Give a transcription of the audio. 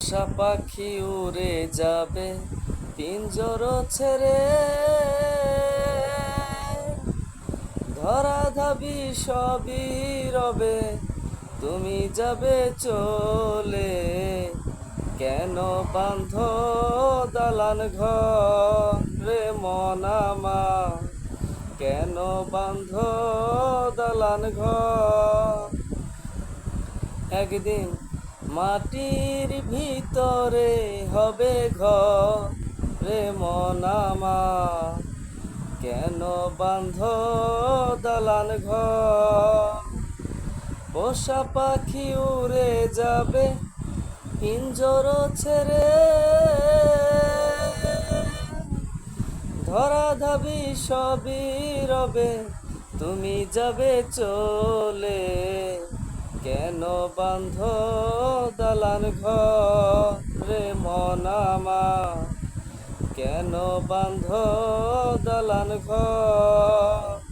পোষা পাখি উড়ে যাবে পিঞ্জর ছেড়ে, ধরাধাবি সবই রবে, তুমি যাবে চলে। কেন বাঁধ দালান ঘরে মন আমার, কেন বাঁধ দালান ঘর? একদিন মাটির ভিতরে হবে ঘর রে মন আমার, কেন বাঁধ দালান ঘর? পোষা পাখি উড়ে যাবে পিঞ্জর ছেড়ে, ধরাধাবি সবই রবে, তুমি যাবে চলে। কেন বাঁধ দালান ঘরে মন আমার, কেন বাঁধ দালান ঘর?